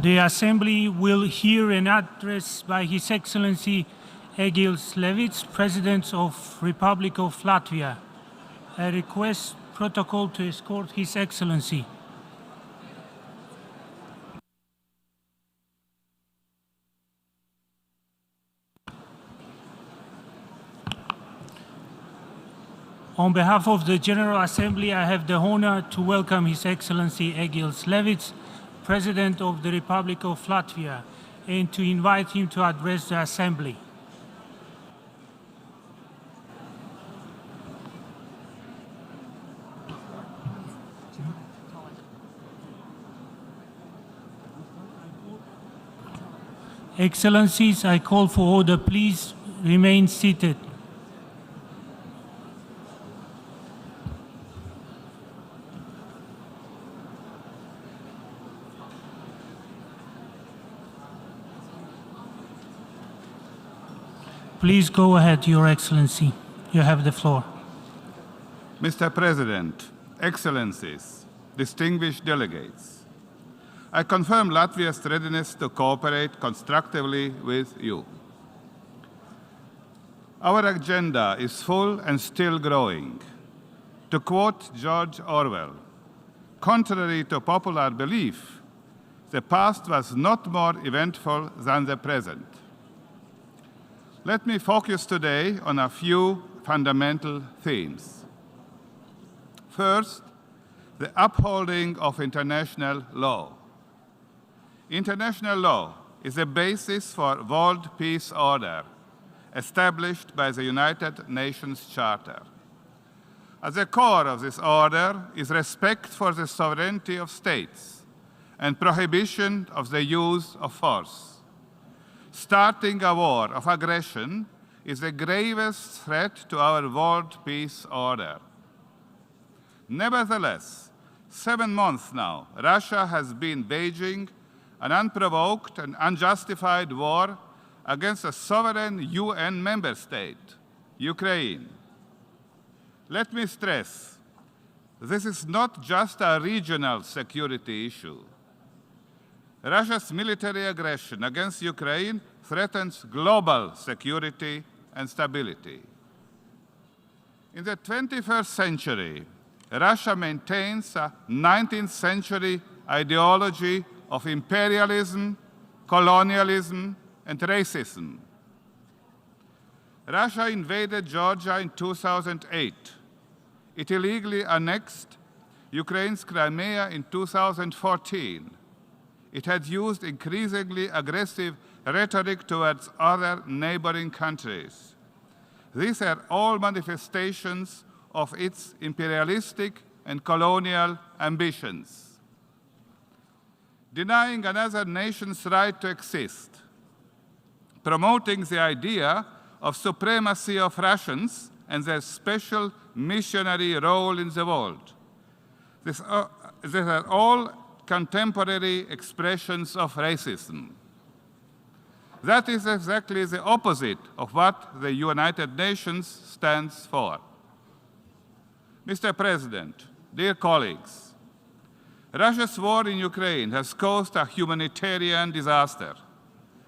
The Assembly will hear an address by His Excellency Egils Levits, President of Republic of Latvia. I request protocol to escort His Excellency. On behalf of the General Assembly, I have the honor to welcome His Excellency Egils Levits, President of the Republic of Latvia, and to invite him to address the Assembly. Excellencies, I call for order. Please remain seated. Please go ahead, Your Excellency. You have the floor. Mr. President, Excellencies, distinguished delegates, I confirm Latvia's readiness to cooperate constructively with you. Our agenda is full and still growing. To quote George Orwell, contrary to popular belief, the past was not more eventful than the present. Let me focus today on a few fundamental themes. First, the upholding of international law. International law is the basis for world peace order established by the United Nations Charter. At the core of this order is respect for the sovereignty of states and prohibition of the use of force. Starting a war of aggression is the gravest threat to our world peace order. Nevertheless, 7 months now, Russia has been waging an unprovoked and unjustified war against a sovereign UN member state, Ukraine. Let me stress, this is not just a regional security issue. Russia's military aggression against Ukraine threatens global security and stability. In the 21st century, Russia maintains a 19th century ideology of imperialism, colonialism, and racism. Russia invaded Georgia in 2008. It illegally annexed Ukraine's Crimea in 2014. It had used increasingly aggressive rhetoric towards other neighboring countries. These are all manifestations of its imperialistic and colonial ambitions. Denying another nation's right to exist, promoting the idea of supremacy of Russians and their special missionary role in the world. These are all contemporary expressions of racism. That is exactly the opposite of what the United Nations stands for. Mr. President, dear colleagues, Russia's war in Ukraine has caused a humanitarian disaster.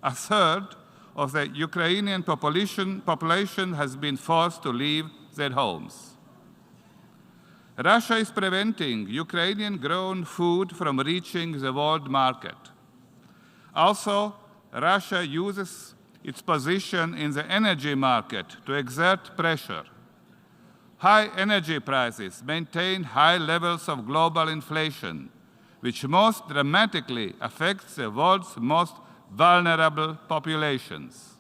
A third of the Ukrainian population has been forced to leave their homes. Russia is preventing Ukrainian-grown food from reaching the world market. Also, Russia uses its position in the energy market to exert pressure. High energy prices maintain high levels of global inflation, which most dramatically affects the world's most vulnerable populations.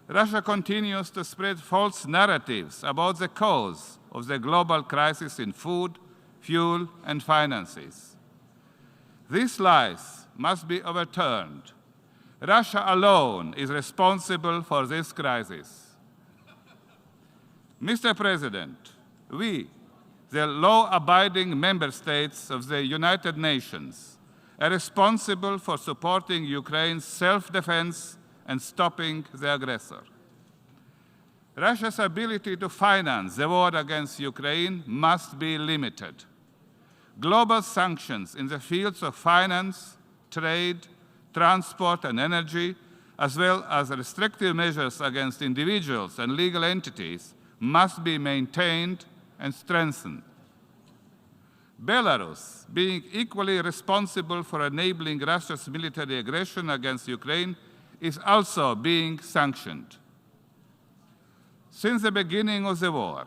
Russia continues to spread false narratives about the cause of the global crisis in food, fuel, and finances. These lies must be overturned. Russia alone is responsible for this crisis. Mr. President, we, the law-abiding member states of the United Nations, are responsible for supporting Ukraine's self-defense and stopping the aggressor. Russia's ability to finance the war against Ukraine must be limited. Global sanctions in the fields of finance, trade, transport and energy, as well as restrictive measures against individuals and legal entities, must be maintained and strengthened. Belarus, being equally responsible for enabling Russia's military aggression against Ukraine, is also being sanctioned. Since the beginning of the war,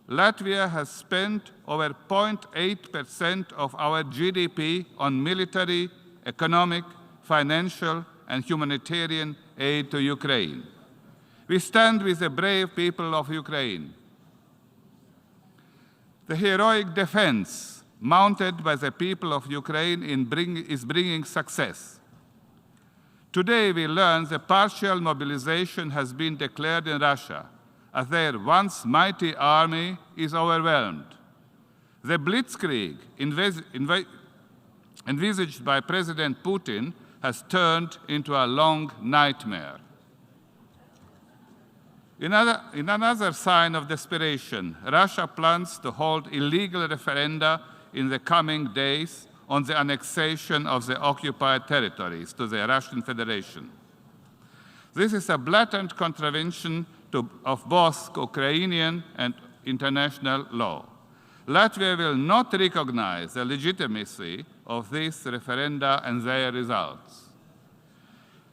Latvia has spent over 0.8% of our GDP on military, economic, financial, and humanitarian aid to Ukraine. We stand with the brave people of Ukraine. The heroic defense mounted by the people of Ukraine is bringing success. Today we learn the partial mobilization has been declared in Russia, as their once mighty army is overwhelmed. The blitzkrieg envisaged by President Putin has turned into a long nightmare. In another sign of desperation, Russia plans to hold illegal referenda in the coming days on the annexation of the occupied territories to the Russian Federation. This is a blatant contravention of both Ukrainian and international law. Latvia will not recognize the legitimacy of these referenda and their results.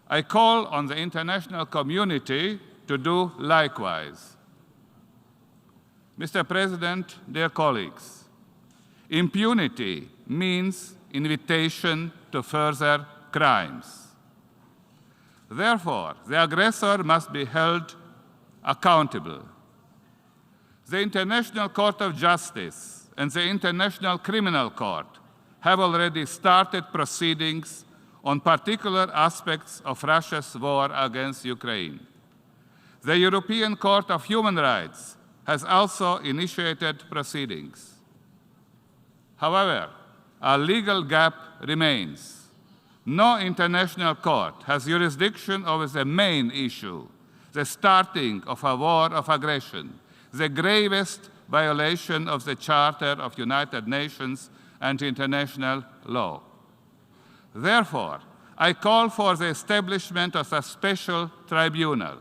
I call on the international community to do likewise. Mr. President, dear colleagues, impunity means invitation to further crimes. Therefore, the aggressor must be held accountable. The International Court of Justice and the International Criminal Court have already started proceedings on particular aspects of Russia's war against Ukraine. The European Court of Human Rights has also initiated proceedings. However, a legal gap remains. No international court has jurisdiction over the main issue, the starting of a war of aggression, the gravest violation of the Charter of United Nations and international law. Therefore, I call for the establishment of a special tribunal.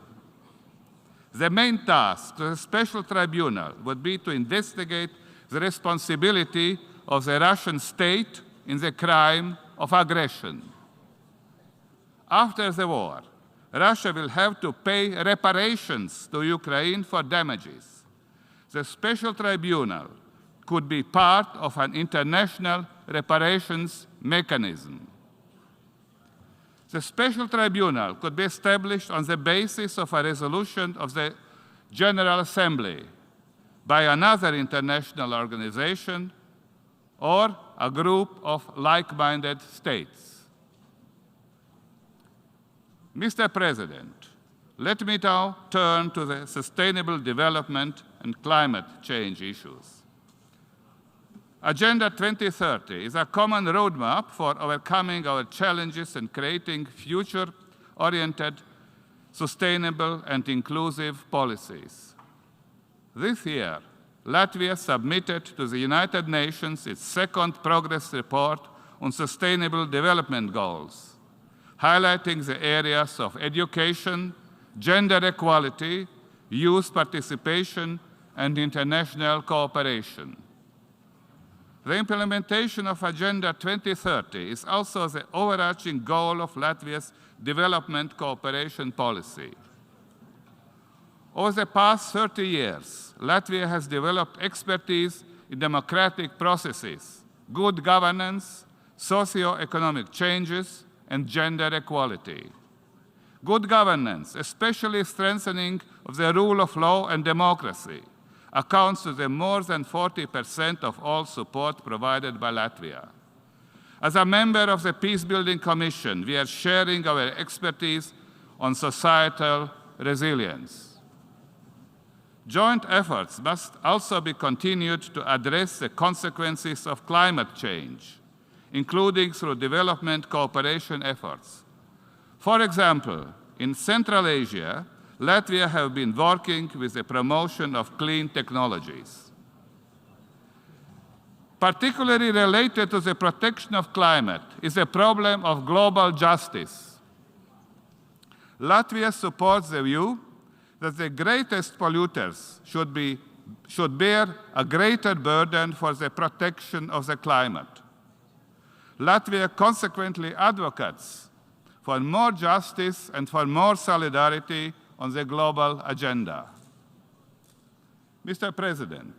The main task of the special tribunal would be to investigate the responsibility of the Russian state in the crime of aggression. After the war, Russia will have to pay reparations to Ukraine for damages. The special tribunal could be part of an international reparations mechanism. The special tribunal could be established on the basis of a resolution of the General Assembly by another international organization or a group of like-minded states. Mr. President, let me now turn to the sustainable development and climate change issues. Agenda 2030 is a common roadmap for overcoming our challenges and creating future-oriented, sustainable and inclusive policies. This year, Latvia submitted to the United Nations its second progress report on sustainable development goals, highlighting the areas of education, gender equality, youth participation, and international cooperation. The implementation of Agenda 2030 is also the overarching goal of Latvia's development cooperation policy. Over the past 30 years, Latvia has developed expertise in democratic processes, good governance, socio-economic changes, and gender equality. Good governance, especially strengthening of the rule of law and democracy, accounts for the more than 40% of all support provided by Latvia. As a member of the Peacebuilding Commission, we are sharing our expertise on societal resilience. Joint efforts must also be continued to address the consequences of climate change, including through development cooperation efforts. For example, in Central Asia, Latvia has been working with the promotion of clean technologies. particularly related to the protection of climate, is a problem of global justice. Latvia supports the view that the greatest polluters should bear a greater burden for the protection of the climate. Latvia consequently advocates for more justice and for more solidarity on the global agenda. Mr. President,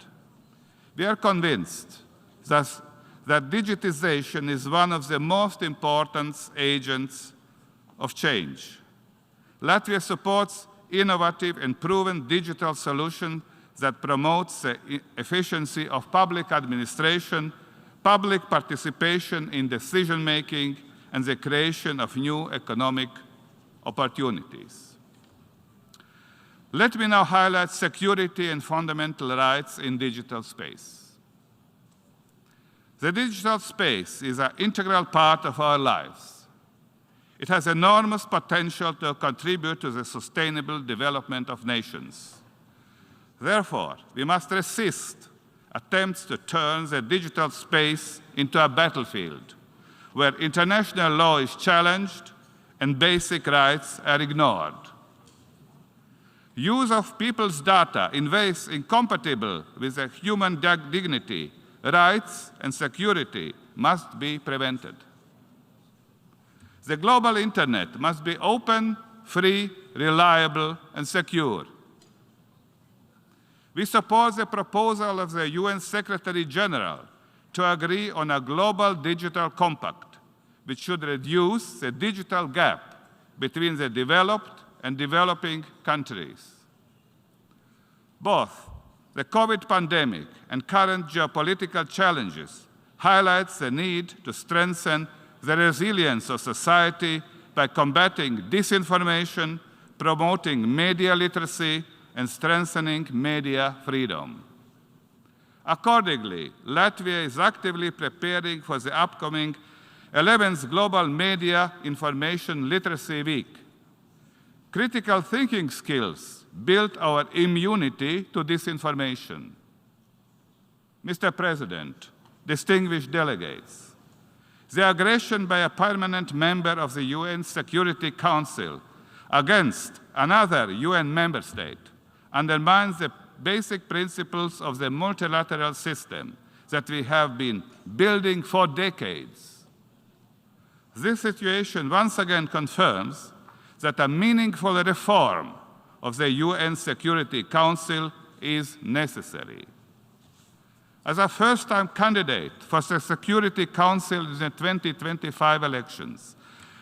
we are convinced that digitization is one of the most important agents of change. Latvia supports innovative and proven digital solutions that promotes the efficiency of public administration, public participation in decision-making, and the creation of new economic opportunities. Let me now highlight security and fundamental rights in digital space. The digital space is an integral part of our lives. It has enormous potential to contribute to the sustainable development of nations. Therefore, we must resist attempts to turn the digital space into a battlefield where international law is challenged and basic rights are ignored. Use of people's data in ways incompatible with their human dignity, rights, and security must be prevented. The global internet must be open, free, reliable, and secure. We support the proposal of the UN Secretary General to agree on a global digital compact, which should reduce the digital gap between the developed and developing countries. Both the COVID pandemic and current geopolitical challenges highlight the need to strengthen the resilience of society by combating disinformation, promoting media literacy, and strengthening media freedom. Accordingly, Latvia is actively preparing for the upcoming 11th Global Media Information Literacy Week. Critical thinking skills build our immunity to disinformation. Mr. President, distinguished delegates, the aggression by a permanent member of the UN Security Council against another UN member state undermines the basic principles of the multilateral system that we have been building for decades. This situation once again confirms that a meaningful reform of the UN Security Council is necessary. As a first-time candidate for the Security Council in the 2025 elections,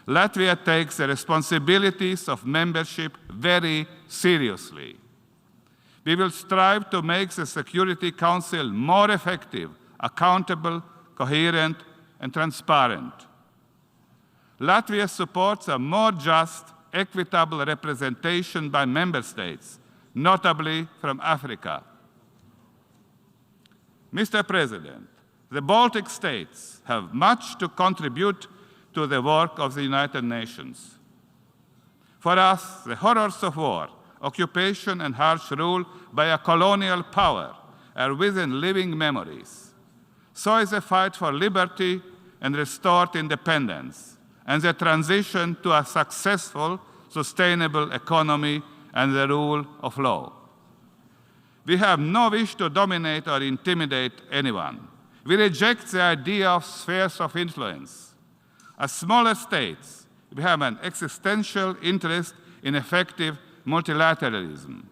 Latvia takes the responsibilities of membership very seriously. We will strive to make the Security Council more effective, accountable, coherent, and transparent. Latvia supports a more just, equitable representation by member states, notably from Africa. Mr. President, the Baltic states have much to contribute to the work of the United Nations. For us, the horrors of war, occupation, and harsh rule by a colonial power are within living memories. So is the fight for liberty and restored independence, and the transition to a successful, sustainable economy and the rule of law. We have no wish to dominate or intimidate anyone. We reject the idea of spheres of influence. As smaller states, we have an existential interest in effective multilateralism.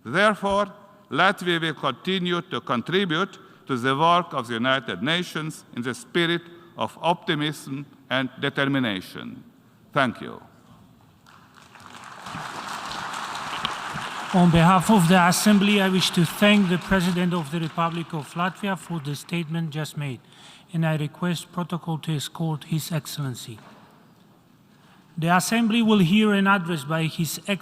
Therefore, Latvia will continue to contribute to the work of the United Nations in the spirit of optimism and determination. Thank you. On behalf of the Assembly, I wish to thank the President of the Republic of Latvia for the statement just made, and I request protocol to escort His Excellency. The Assembly will hear an address by His Excellency